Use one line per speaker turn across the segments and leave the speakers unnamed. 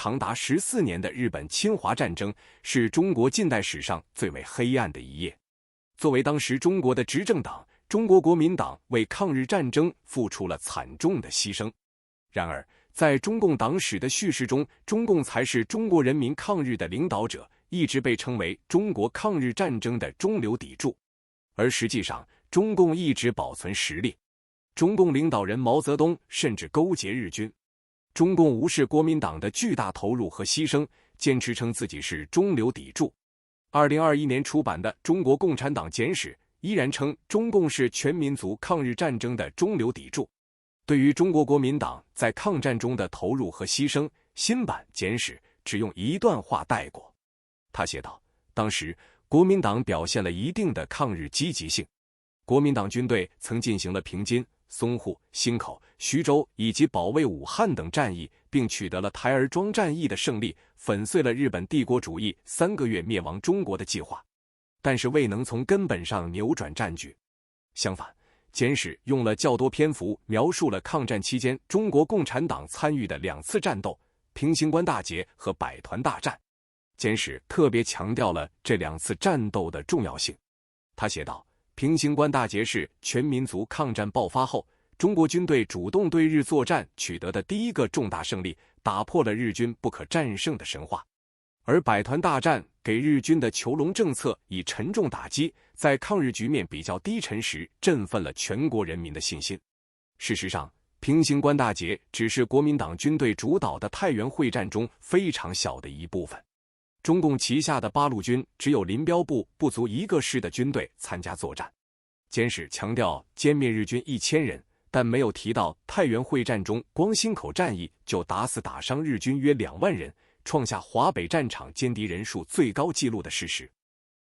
长达14年的日本侵华战争是中国近代史上最为黑暗的一页。作为当时中国的执政党，中国国民党为抗日战争付出了惨重的牺牲。然而，在中共党史的叙事中，中共才是中国人民抗日的领导者，一直被称为中国抗日战争的中流砥柱。而实际上，中共一直保存实力。中共领导人毛泽东甚至勾结日军。中共无视国民党的巨大投入和牺牲，坚持称自己是中流砥柱。2021年出版的《中国共产党简史》依然称中共是全民族抗日战争的中流砥柱。对于中国国民党在抗战中的投入和牺牲，新版简史只用一段话带过。他写道：当时国民党表现了一定的抗日积极性，国民党军队曾进行了平津、淞沪、忻口、徐州以及保卫武汉等战役，并取得了台儿庄战役的胜利，粉碎了日本帝国主义3个月灭亡中国的计划，但是未能从根本上扭转战局。相反，简史用了较多篇幅描述了抗战期间中国共产党参与的2次战斗——平型关大捷和百团大战。简史特别强调了这2次战斗的重要性。他写道：平型关大捷是全民族抗战爆发后，中国军队主动对日作战取得的第一个重大胜利，打破了日军不可战胜的神话。而百团大战给日军的囚笼政策以沉重打击，在抗日局面比较低沉时，振奋了全国人民的信心。事实上，平型关大捷只是国民党军队主导的太原会战中非常小的一部分。中共旗下的八路军只有林彪部不足1个师的军队参加作战。简史强调歼灭日军1000人，但没有提到太原会战中光忻口战役就打死打伤日军约2万人，创下华北战场歼敌人数最高纪录的事实。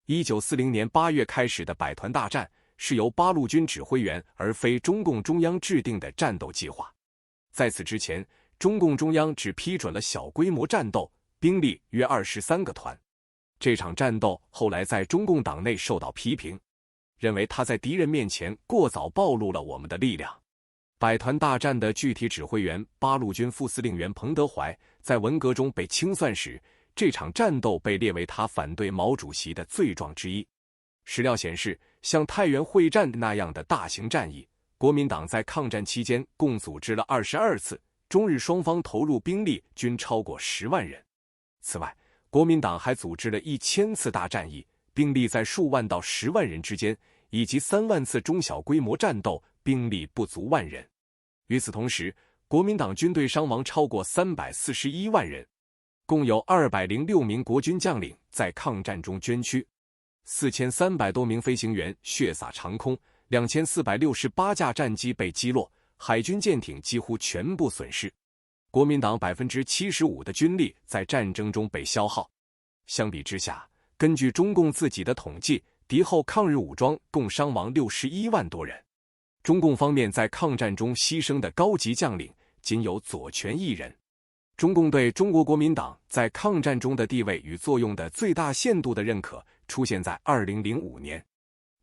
1940年8月开始的百团大战是由八路军指挥员而非中共中央制定的战斗计划。在此之前，中共中央只批准了小规模战斗，兵力约23个团。这场战斗后来在中共党内受到批评，认为他在敌人面前过早暴露了我们的力量。百团大战的具体指挥员八路军副司令员彭德怀在文革中被清算时，这场战斗被列为他反对毛主席的罪状之一。史料显示，像太原会战那样的大型战役，国民党在抗战期间共组织了22次，中日双方投入兵力均超过10万人。此外，国民党还组织了1000次大战役，兵力在数万到10万人之间，以及3万次中小规模战斗，兵力不足万人。与此同时，国民党军队伤亡超过341万人，共有206名国军将领在抗战中捐躯，4300多名飞行员血洒长空，2468架战机被击落，海军舰艇几乎全部损失。国民党75%的军力在战争中被消耗。相比之下，根据中共自己的统计，敌后抗日武装共伤亡61万多人。中共方面在抗战中牺牲的高级将领仅有左权1人。中共对中国国民党在抗战中的地位与作用的最大限度的认可出现在2005年。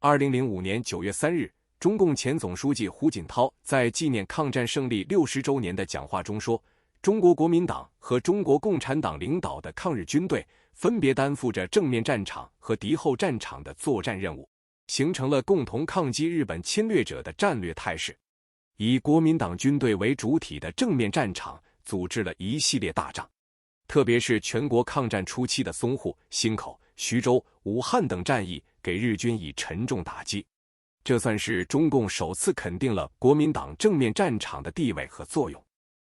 2005年9月3日，中共前总书记胡锦涛在纪念抗战胜利60周年的讲话中说，中国国民党和中国共产党领导的抗日军队分别担负着正面战场和敌后战场的作战任务，形成了共同抗击日本侵略者的战略态势。以国民党军队为主体的正面战场组织了一系列大仗，特别是全国抗战初期的淞沪、忻口、徐州、武汉等战役给日军以沉重打击。这算是中共首次肯定了国民党正面战场的地位和作用。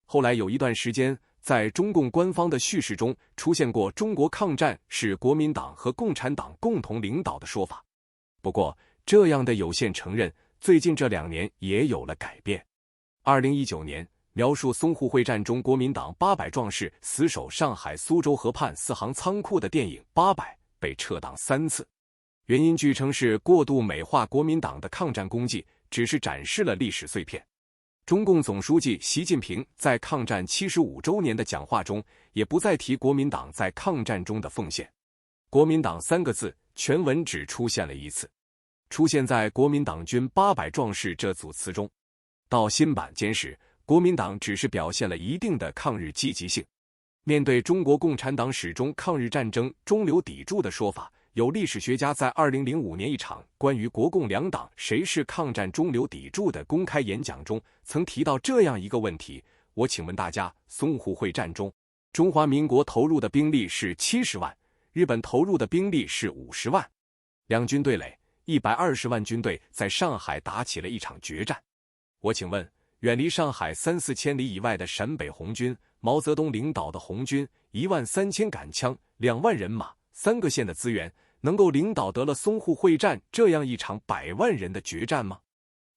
后来有一段时间，在中共官方的叙事中出现过中国抗战是国民党和共产党共同领导的说法。不过，这样的有限承认，最近这2年也有了改变。2019年，描述淞沪会战中国民党800壮士死守上海、苏州河畔4行仓库的电影《800》被撤档3次，原因据称是过度美化国民党的抗战功绩，只是展示了历史碎片。中共总书记习近平在抗战75周年的讲话中，也不再提国民党在抗战中的奉献。国民党3个字全文只出现了1次，出现在国民党军800壮士这组词中。到新版简史，国民党只是表现了一定的抗日积极性。面对中国共产党始终抗日战争中流砥柱的说法，有历史学家在2005年一场关于国共两党谁是抗战中流砥柱的公开演讲中，曾提到这样一个问题：我请问大家，淞沪会战中，中华民国投入的兵力是70万，日本投入的兵力是50万，两军对垒，120万军队在上海打起了一场决战。我请问，远离上海3-4千里以外的陕北红军，毛泽东领导的红军13000杆枪、2万人马、3个县的资源，能够领导得了淞沪会战这样一场100万人的决战吗？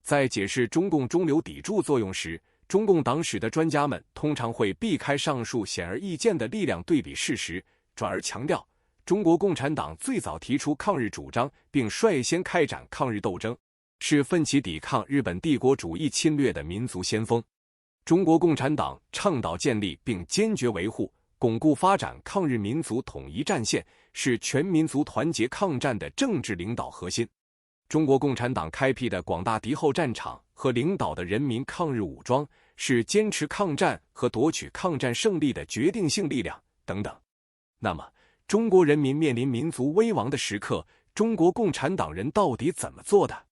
在解释中共中流砥柱作用时，中共党史的专家们通常会避开上述显而易见的力量对比事实，转而强调中国共产党最早提出抗日主张并率先开展抗日斗争，是奋起抵抗日本帝国主义侵略的民族先锋。中国共产党倡导建立并坚决维护、巩固发展抗日民族统一战线，是全民族团结抗战的政治领导核心。中国共产党开辟的广大敌后战场和领导的人民抗日武装，是坚持抗战和夺取抗战胜利的决定性力量等等。那么，中国人民面临民族危亡的时刻，中国共产党人到底怎么做的？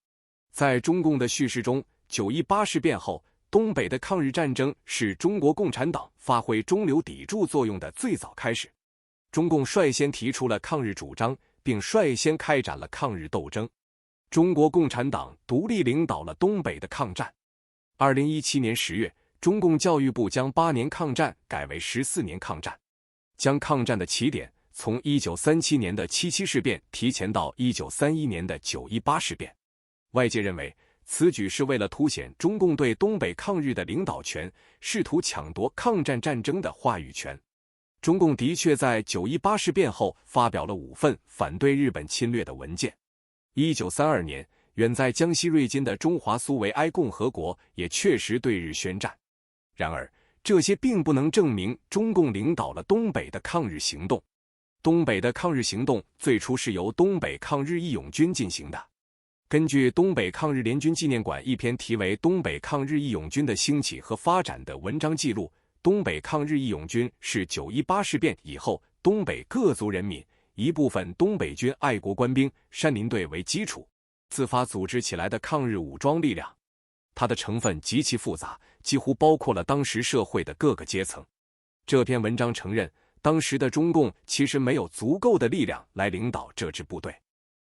在中共的叙事中，9·18事变后，东北的抗日战争是中国共产党发挥中流砥柱作用的最早开始。中共率先提出了抗日主张，并率先开展了抗日斗争。中国共产党独立领导了东北的抗战。2017年10月，中共教育部将8年抗战改为14年抗战，将抗战的起点从1937年的7·7事变提前到1931年的9·18事变。外界认为，此举是为了凸显中共对东北抗日的领导权，试图抢夺抗战战争的话语权。中共的确在9·18事变后发表了5份反对日本侵略的文件。1932年，远在江西瑞金的中华苏维埃共和国也确实对日宣战。然而，这些并不能证明中共领导了东北的抗日行动。东北的抗日行动最初是由东北抗日义勇军进行的。根据东北抗日联军纪念馆一篇题为《东北抗日义勇军的兴起和发展》的文章记录，东北抗日义勇军是9·18事变以后东北各族人民、一部分东北军爱国官兵、山林队为基础，自发组织起来的抗日武装力量。它的成分极其复杂，几乎包括了当时社会的各个阶层。这篇文章承认，当时的中共其实没有足够的力量来领导这支部队。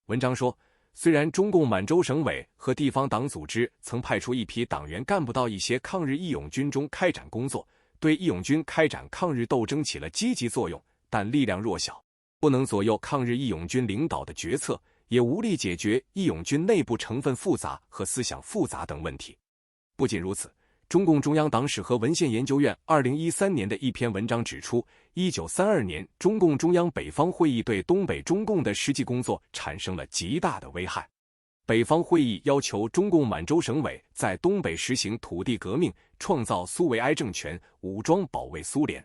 文章说，虽然中共满洲省委和地方党组织曾派出一批党员干部到一些抗日义勇军中开展工作，对义勇军开展抗日斗争起了积极作用，但力量弱小，不能左右抗日义勇军领导的决策，也无力解决义勇军内部成分复杂和思想复杂等问题。不仅如此，中共中央党史和文献研究院2013年的一篇文章指出，1932年中共中央北方会议对东北中共的实际工作产生了极大的危害。北方会议要求中共满洲省委在东北实行土地革命，创造苏维埃政权，武装保卫苏联。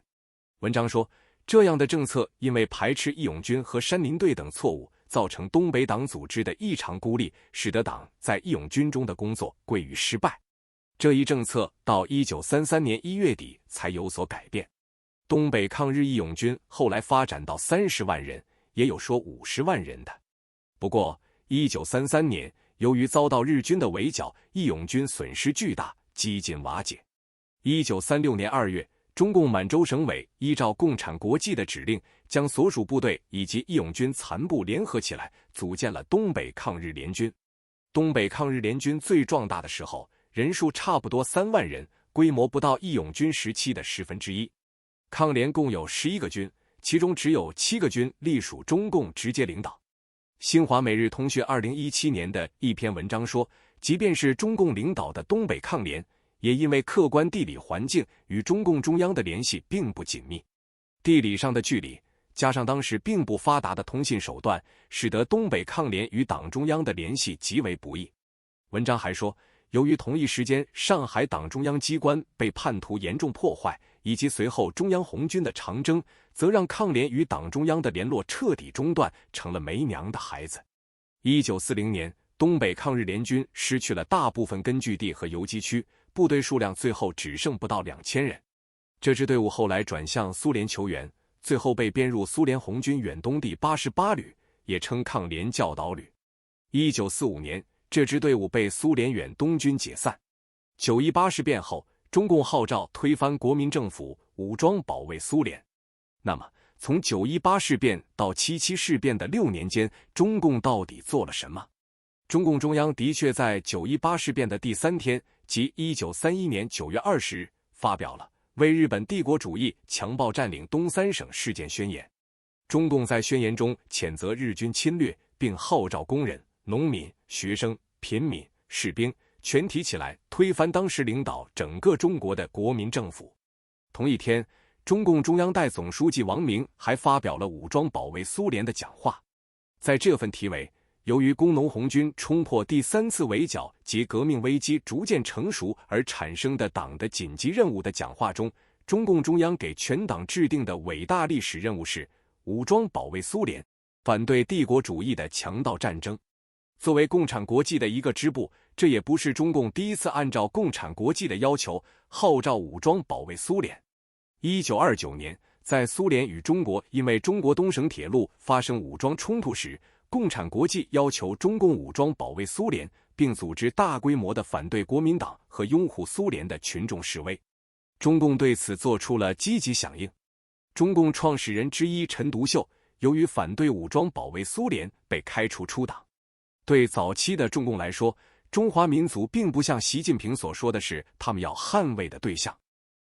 文章说，这样的政策因为排斥义勇军和山林队等错误，造成东北党组织的异常孤立，使得党在义勇军中的工作归于失败。这一政策到1933年1月底才有所改变。东北抗日义勇军后来发展到30万人，也有说50万人的。不过1933年，由于遭到日军的围剿，义勇军损失巨大，几近瓦解。1936年2月，中共满洲省委依照共产国际的指令，将所属部队以及义勇军残部联合起来，组建了东北抗日联军。东北抗日联军最壮大的时候，人数差不多3万人，规模不到义勇军时期的1/10。抗联共有11个军，其中只有7个军隶属中共直接领导。新华每日通讯2017年的一篇文章说，即便是中共领导的东北抗联，也因为客观地理环境与中共中央的联系并不紧密。地理上的距离，加上当时并不发达的通信手段，使得东北抗联与党中央的联系极为不易。文章还说，由于同一时间上海党中央机关被叛徒严重破坏，以及随后中央红军的长征，则让抗联与党中央的联络彻底中断，成了没娘的孩子。1940年，东北抗日联军失去了大部分根据地和游击区，部队数量最后只剩不到2000人。这支队伍后来转向苏联求援，最后被编入苏联红军远东第88旅，也称抗联教导旅。1945年，这支队伍被苏联远东军解散。9·18事变后，中共号召推翻国民政府，武装保卫苏联。那么，从9·18事变到7·7事变的6年间，中共到底做了什么？中共中央的确在9·18事变的第3天，即1931年9月20日，发表了为日本帝国主义强暴占领东三省事件宣言。中共在宣言中谴责日军侵略，并号召工人、农民、学生、平民、士兵全体起来推翻当时领导整个中国的国民政府。同一天，中共中央代总书记王明还发表了武装保卫苏联的讲话。在这份题为由于工农红军冲破第3次围剿及革命危机逐渐成熟而产生的党的紧急任务的讲话中，中共中央给全党制定的伟大历史任务是武装保卫苏联，反对帝国主义的强盗战争。作为共产国际的一个支部，这也不是中共第一次按照共产国际的要求号召武装保卫苏联。1929年，在苏联与中国因为中国东省铁路发生武装冲突时，共产国际要求中共武装保卫苏联，并组织大规模的反对国民党和拥护苏联的群众示威。中共对此做出了积极响应。中共创始人之一陈独秀由于反对武装保卫苏联被开除出党。对早期的中共来说，中华民族并不像习近平所说的是他们要捍卫的对象，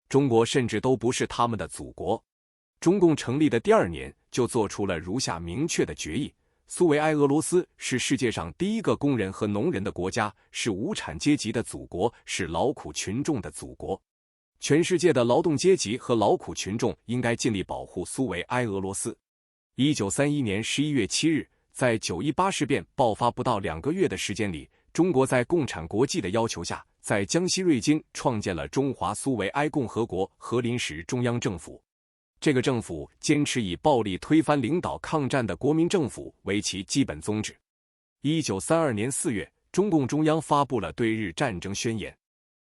中国甚至都不是他们的祖国。中共成立的第2年就做出了如下明确的决议：苏维埃俄罗斯是世界上第一个工人和农人的国家，是无产阶级的祖国，是劳苦群众的祖国。全世界的劳动阶级和劳苦群众应该尽力保护苏维埃俄罗斯。1931年11月7日，在9·18事变爆发不到2个月的时间里，中国在共产国际的要求下，在江西瑞金创建了中华苏维埃共和国和临时中央政府。这个政府坚持以暴力推翻领导抗战的国民政府为其基本宗旨。1932年4月，中共中央发布了对日战争宣言。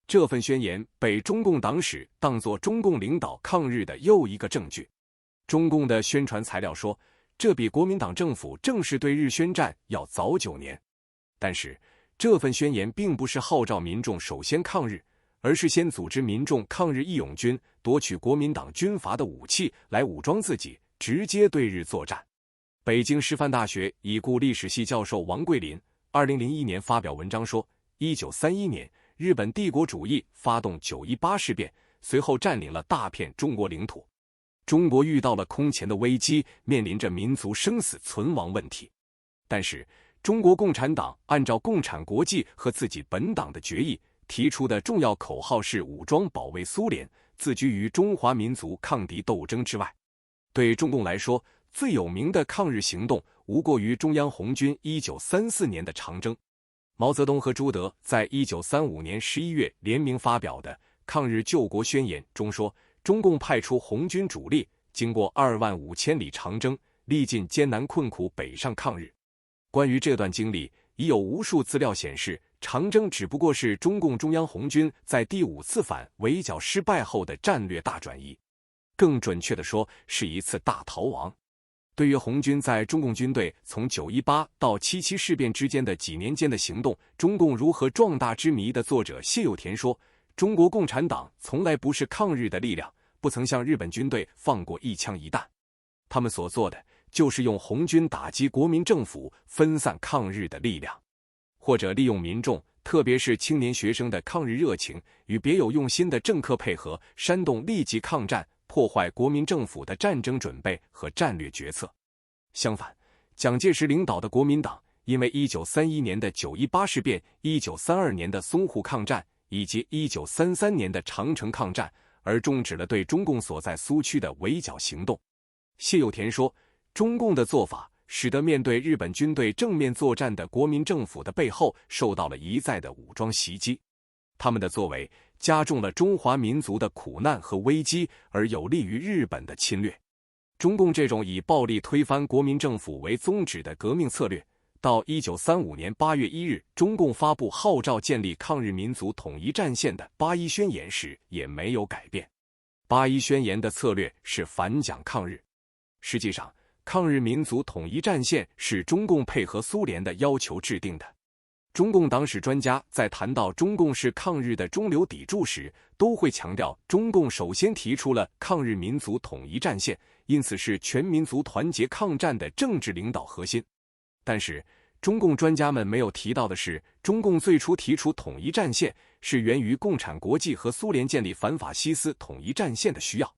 这份宣言被中共党史当作中共领导抗日的又一个证据。中共的宣传材料说，这比国民党政府正式对日宣战要早9年。但是，这份宣言并不是号召民众首先抗日，而是先组织民众抗日义勇军，夺取国民党军阀的武器来武装自己，直接对日作战。北京师范大学已故历史系教授王桂林2001年发表文章说，1931年日本帝国主义发动9·18事变，随后占领了大片中国领土。中国遇到了空前的危机，面临着民族生死存亡问题。但是，中国共产党按照共产国际和自己本党的决议提出的重要口号是武装保卫苏联，自居于中华民族抗敌斗争之外。对中共来说，最有名的抗日行动无过于中央红军1934年的长征。毛泽东和朱德在1935年11月联名发表的《抗日救国宣言》中说，中共派出红军主力，经过25000里长征，历尽艰难困苦北上抗日。关于这段经历，已有无数资料显示，长征只不过是中共中央红军在第5次反围剿失败后的战略大转移，更准确地说，是一次大逃亡。对于红军在中共军队从9·18到7·7事变之间的几年间的行动，中共如何壮大之谜的作者谢有田说，中国共产党从来不是抗日的力量，不曾向日本军队放过一枪一弹。他们所做的就是用红军打击国民政府，分散抗日的力量，或者利用民众，特别是青年学生的抗日热情，与别有用心的政客配合，煽动立即抗战，破坏国民政府的战争准备和战略决策。相反，蒋介石领导的国民党因为1931年的9·18事变、1932年的淞沪抗战以及1933年的长城抗战，而终止了对中共所在苏区的围剿行动。谢有田说，中共的做法使得面对日本军队正面作战的国民政府的背后受到了一再的武装袭击，他们的作为加重了中华民族的苦难和危机，而有利于日本的侵略。中共这种以暴力推翻国民政府为宗旨的革命策略，到1935年8月1日中共发布号召建立抗日民族统一战线的八一宣言时也没有改变。八一宣言的策略是反蒋抗日。实际上，抗日民族统一战线是中共配合苏联的要求制定的。中共党史专家在谈到中共是抗日的中流砥柱时，都会强调中共首先提出了抗日民族统一战线，因此是全民族团结抗战的政治领导核心。但是，中共专家们没有提到的是，中共最初提出统一战线是源于共产国际和苏联建立反法西斯统一战线的需要。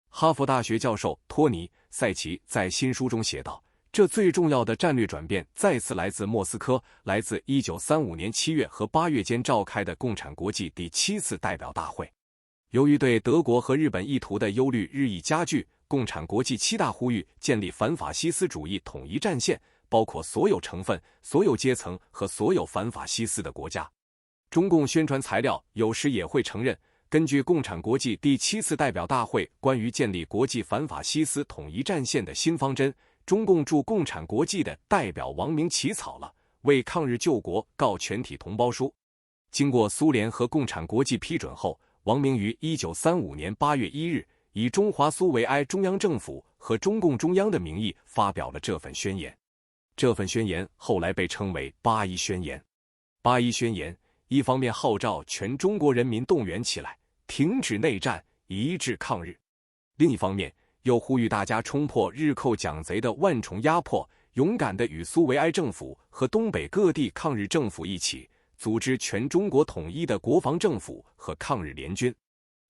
哈佛大学教授托尼·塞奇在新书中写道，这最重要的战略转变再次来自莫斯科，来自1935年7月和8月间召开的共产国际第7次代表大会。由于对德国和日本意图的忧虑日益加剧，共产国际7大呼吁建立反法西斯主义统一战线，包括所有成分、所有阶层和所有反法西斯的国家。中共宣传材料有时也会承认，根据共产国际第7次代表大会关于建立国际反法西斯统一战线的新方针，中共驻共产国际的代表王明起草了为抗日救国告全体同胞书。经过苏联和共产国际批准后，王明于1935年8月1日以中华苏维埃中央政府和中共中央的名义发表了这份宣言。这份宣言后来被称为八一宣言。八一宣言一方面号召全中国人民动员起来，停止内战，一致抗日；另一方面又呼吁大家冲破日寇蒋贼的万重压迫，勇敢地与苏维埃政府和东北各地抗日政府一起，组织全中国统一的国防政府和抗日联军。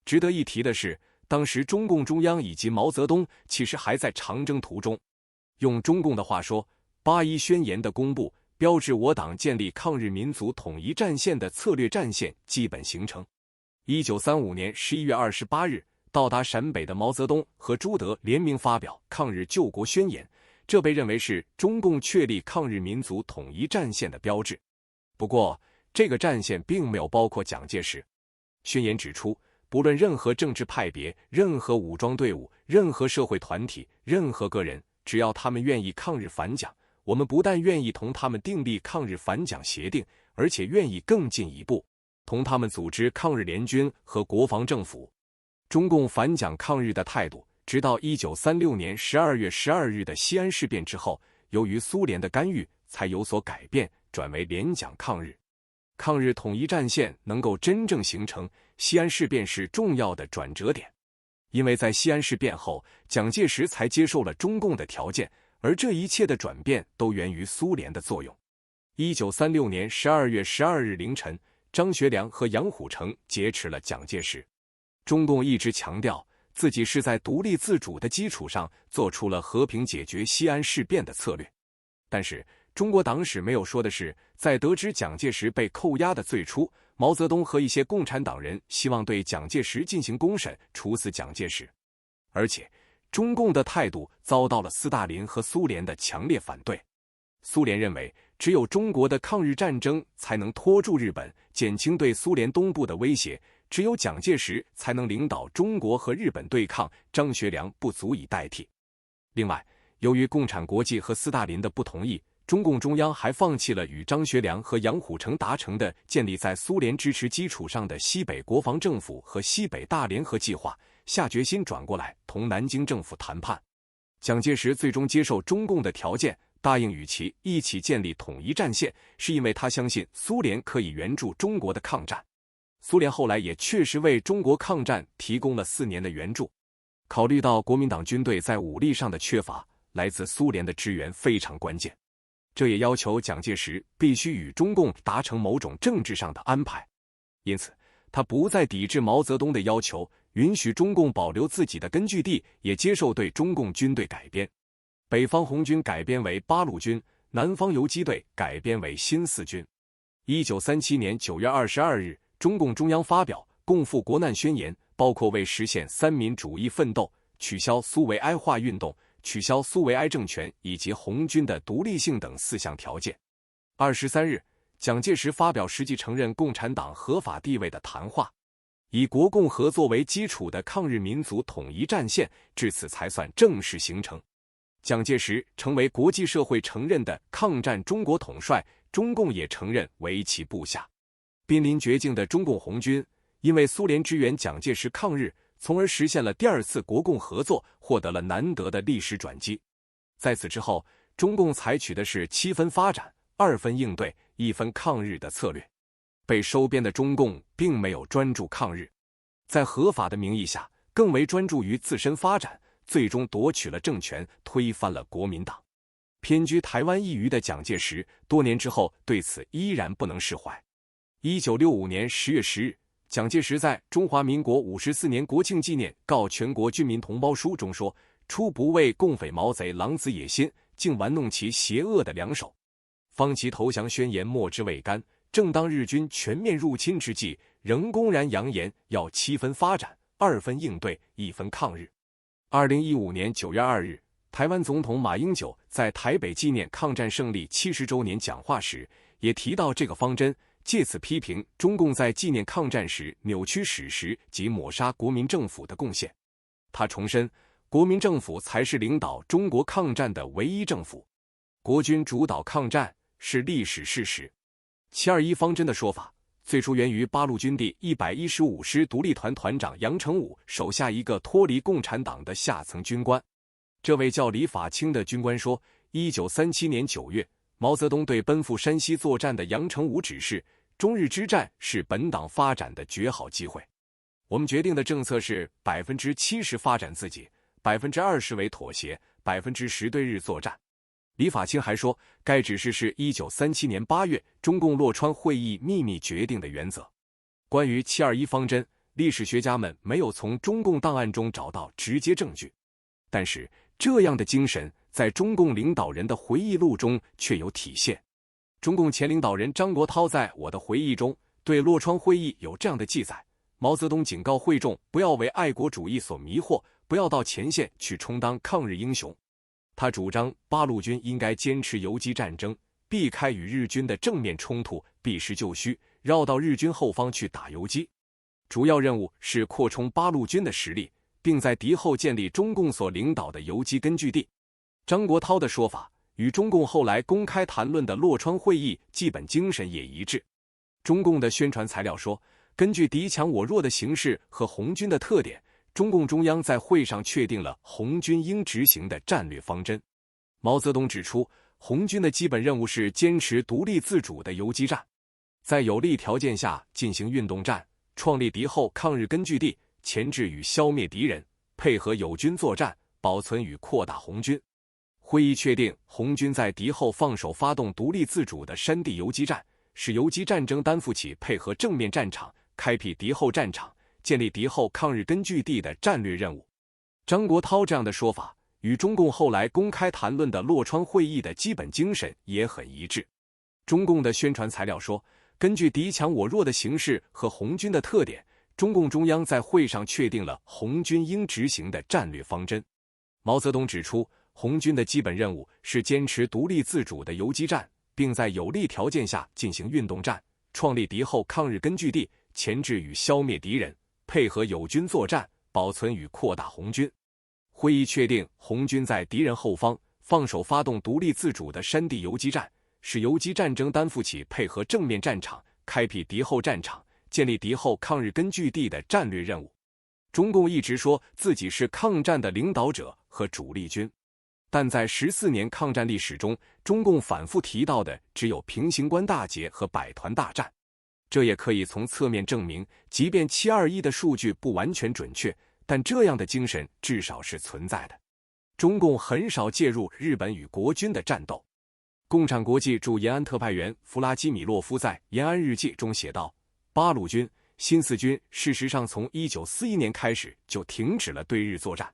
值得一提的是，当时中共中央以及毛泽东其实还在长征途中。用中共的话说，八一宣言的公布标志我党建立抗日民族统一战线的策略战线基本形成。1935年11月28日到达陕北的毛泽东和朱德联名发表抗日救国宣言，这被认为是中共确立抗日民族统一战线的标志。不过，这个战线并没有包括蒋介石。宣言指出，不论任何政治派别、任何武装队伍、任何社会团体、任何个人，只要他们愿意抗日反蒋，我们不但愿意同他们订立抗日反蒋协定，而且愿意更进一步，同他们组织抗日联军和国防政府。中共反蒋抗日的态度，直到1936年12月12日的西安事变之后，由于苏联的干预，才有所改变，转为联蒋抗日。抗日统一战线能够真正形成，西安事变是重要的转折点。因为在西安事变后，蒋介石才接受了中共的条件，而这一切的转变都源于苏联的作用。1936年12月12日凌晨，张学良和杨虎城劫持了蒋介石。中共一直强调自己是在独立自主的基础上做出了和平解决西安事变的策略。但是中国党史没有说的是，在得知蒋介石被扣押的最初，毛泽东和一些共产党人希望对蒋介石进行公审，处死蒋介石。而且中共的态度遭到了斯大林和苏联的强烈反对。苏联认为，只有中国的抗日战争才能拖住日本，减轻对苏联东部的威胁，只有蒋介石才能领导中国和日本对抗，张学良不足以代替。另外，由于共产国际和斯大林的不同意，中共中央还放弃了与张学良和杨虎城达成的建立在苏联支持基础上的西北国防政府和西北大联合计划，下决心转过来同南京政府谈判。蒋介石最终接受中共的条件，答应与其一起建立统一战线，是因为他相信苏联可以援助中国的抗战。苏联后来也确实为中国抗战提供了4年的援助。考虑到国民党军队在武力上的缺乏，来自苏联的支援非常关键。这也要求蒋介石必须与中共达成某种政治上的安排，因此他不再抵制毛泽东的要求，允许中共保留自己的根据地，也接受对中共军队改编。北方红军改编为八路军，南方游击队改编为新四军。1937年9月22日，中共中央发表《共赴国难宣言》，包括为实现三民主义奋斗、取消苏维埃化运动、取消苏维埃政权以及红军的独立性等4项条件。23日，蒋介石发表实际承认共产党合法地位的谈话，以国共合作为基础的抗日民族统一战线至此才算正式形成。蒋介石成为国际社会承认的抗战中国统帅，中共也承认为其部下。濒临绝境的中共红军因为苏联支援蒋介石抗日，从而实现了第二次国共合作，获得了难得的历史转机。在此之后，中共采取的是7分发展、2分应对、1分抗日的策略。被收编的中共并没有专注抗日，在合法的名义下，更为专注于自身发展，最终夺取了政权，推翻了国民党。偏居台湾一隅的蒋介石，多年之后对此依然不能释怀。1965年10月10日，蒋介石在《中华民国54年国庆纪念告全国军民同胞书》中说：“初不为共匪毛贼狼子野心，竟玩弄其邪恶的两手。方其投降宣言莫之未干，正当日军全面入侵之际，仍公然扬言要7分发展、2分应对、1分抗日。”2015年9月2日，台湾总统马英九在台北纪念抗战胜利70周年讲话时，也提到这个方针，借此批评中共在纪念抗战时扭曲史实及抹杀国民政府的贡献。他重申，国民政府才是领导中国抗战的唯一政府，国军主导抗战是历史事实。721方针的说法最初源于八路军第115师独立团团长杨成武手下一个脱离共产党的下层军官。这位叫李法清的军官说，1937年9月，毛泽东对奔赴山西作战的杨成武指示，中日之战是本党发展的绝好机会。我们决定的政策是70%发展自己，20%为妥协，10%对日作战。李法清还说，该指示是1937年8月中共洛川会议秘密决定的原则。关于721方针，历史学家们没有从中共档案中找到直接证据，但是这样的精神在中共领导人的回忆录中却有体现。中共前领导人张国焘在《我的回忆》中对洛川会议有这样的记载：毛泽东警告会众不要为爱国主义所迷惑，不要到前线去充当抗日英雄。他主张八路军应该坚持游击战争，避开与日军的正面冲突，避实就虚，绕到日军后方去打游击。主要任务是扩充八路军的实力，并在敌后建立中共所领导的游击根据地。张国焘的说法与中共后来公开谈论的洛川会议基本精神也一致。中共的宣传材料说，根据敌强我弱的形势和红军的特点，中共中央在会上确定了红军应执行的战略方针。毛泽东指出，红军的基本任务是坚持独立自主的游击战，在有利条件下进行运动战，创立敌后抗日根据地，钳制与消灭敌人，配合友军作战，保存与扩大红军。会议确定，红军在敌后放手发动独立自主的山地游击战，使游击战争担负起配合正面战场、开辟敌后战场、建立敌后抗日根据地的战略任务。张国焘这样的说法与中共后来公开谈论的洛川会议的基本精神也很一致。中共的宣传材料说，根据敌强我弱的形势和红军的特点，中共中央在会上确定了红军应执行的战略方针。毛泽东指出，红军的基本任务是坚持独立自主的游击战，并在有利条件下进行运动战，创立敌后抗日根据地，钳制与消灭敌人，配合友军作战，保存与扩大红军。会议确定，红军在敌人后方放手发动独立自主的山地游击战，使游击战争担负起配合正面战场、开辟敌后战场、建立敌后抗日根据地的战略任务。中共一直说自己是抗战的领导者和主力军，但在14年抗战历史中，中共反复提到的只有平型关大捷和百团大战。这也可以从侧面证明，即便721的数据不完全准确，但这样的精神至少是存在的。中共很少介入日本与国军的战斗。共产国际驻延安特派员弗拉基米洛夫在《延安日记》中写道，八路军、新四军事实上从1941年开始就停止了对日作战，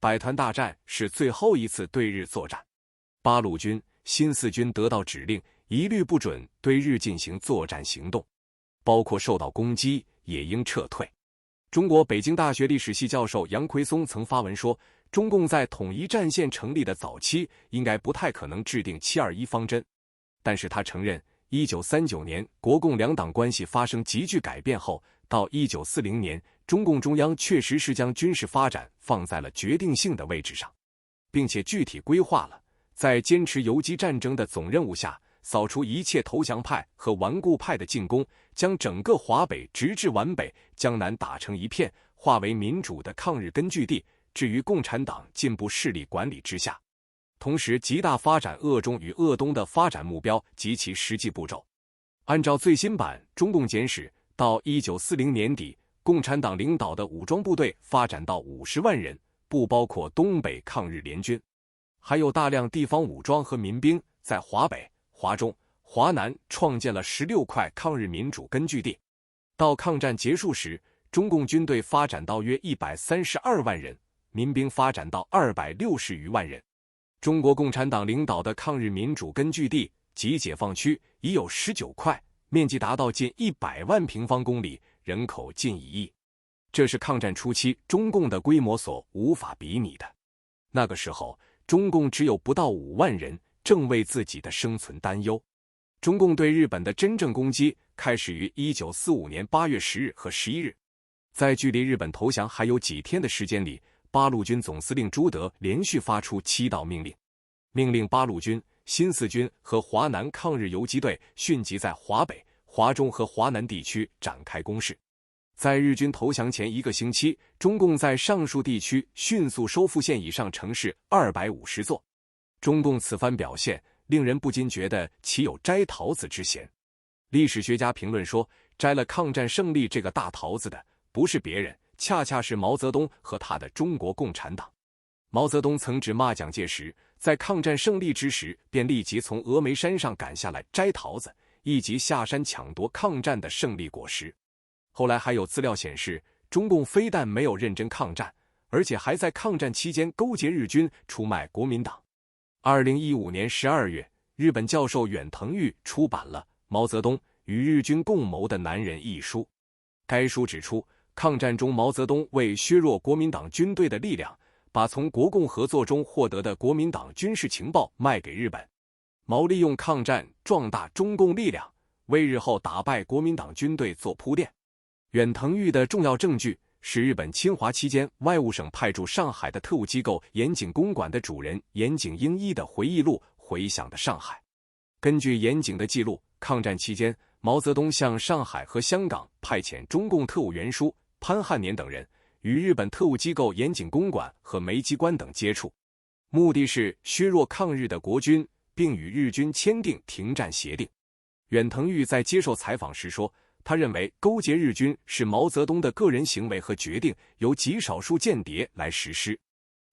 百团大战是最后一次对日作战。八路军、新四军得到指令，一律不准对日进行作战行动，包括受到攻击也应撤退。中国北京大学历史系教授杨奎松曾发文说，中共在统一战线成立的早期应该不太可能制定721方针，但是他承认1939年国共两党关系发生急剧改变后，到1940年中共中央确实是将军事发展放在了决定性的位置上，并且具体规划了在坚持游击战争的总任务下，扫除一切投降派和顽固派的进攻，将整个华北直至皖北、江南打成一片，化为民主的抗日根据地，置于共产党进步势力管理之下，同时极大发展鄂中与鄂东的发展目标及其实际步骤。按照最新版《中共简史》，到1940年底，共产党领导的武装部队发展到50万人，不包括东北抗日联军，还有大量地方武装和民兵在华北、华中、华南创建了16块抗日民主根据地。到抗战结束时，中共军队发展到约132万人，民兵发展到260余万人。中国共产党领导的抗日民主根据地及解放区已有19块，面积达到近100万平方公里，人口近1亿。这是抗战初期中共的规模所无法比拟的。那个时候，中共只有不到5万人，正为自己的生存担忧。中共对日本的真正攻击开始于1945年8月10日和11日。在距离日本投降还有几天的时间里，八路军总司令朱德连续发出7道命令，命令八路军、新四军和华南抗日游击队迅即在华北、华中和华南地区展开攻势。在日军投降前1个星期，中共在上述地区迅速收复县以上城市250座。中共此番表现令人不禁觉得其有摘桃子之嫌。历史学家评论说，摘了抗战胜利这个大桃子的不是别人，恰恰是毛泽东和他的中国共产党。毛泽东曾指骂蒋介石，在抗战胜利之时便立即从峨眉山上赶下来摘桃子，以及下山抢夺抗战的胜利果实。后来还有资料显示，中共非但没有认真抗战，而且还在抗战期间勾结日军，出卖国民党。2015年12月，日本教授远藤裕出版了《毛泽东与日军共谋的男人》一书。该书指出，抗战中毛泽东为削弱国民党军队的力量，把从国共合作中获得的国民党军事情报卖给日本。毛利用抗战壮大中共力量，为日后打败国民党军队做铺垫。远藤裕的重要证据是日本侵华期间外务省派驻上海的特务机构岩井公馆的主人岩井英一的回忆录《回响的上海》。根据岩井的记录，抗战期间，毛泽东向上海和香港派遣中共特务员书潘汉年等人，与日本特务机构岩井公馆和梅机关等接触，目的是削弱抗日的国军，并与日军签订停战协定。远藤裕在接受采访时说，他认为勾结日军是毛泽东的个人行为和决定，由极少数间谍来实施。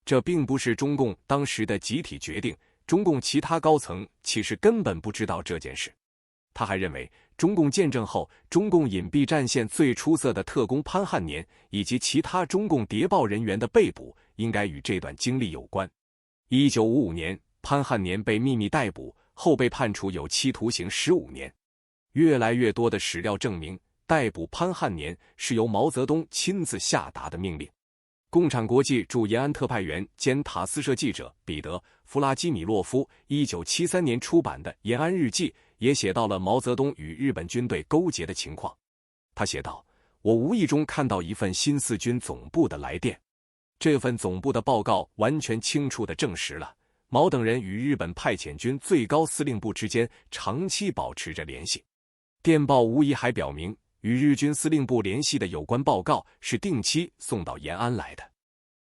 这并不是中共当时的集体决定，中共其他高层其实根本不知道这件事。他还认为，中共建政后，中共隐蔽战线最出色的特工潘汉年以及其他中共谍报人员的被捕，应该与这段经历有关。1955年，潘汉年被秘密逮捕，后被判处有期徒刑15年。越来越多的史料证明，逮捕潘汉年是由毛泽东亲自下达的命令。共产国际驻延安特派员兼塔斯社记者彼得·弗拉基米洛夫1973年出版的《延安日记》也写到了毛泽东与日本军队勾结的情况。他写道：“我无意中看到一份新四军总部的来电，这份总部的报告完全清楚地证实了毛等人与日本派遣军最高司令部之间长期保持着联系。电报无疑还表明，与日军司令部联系的有关报告是定期送到延安来的。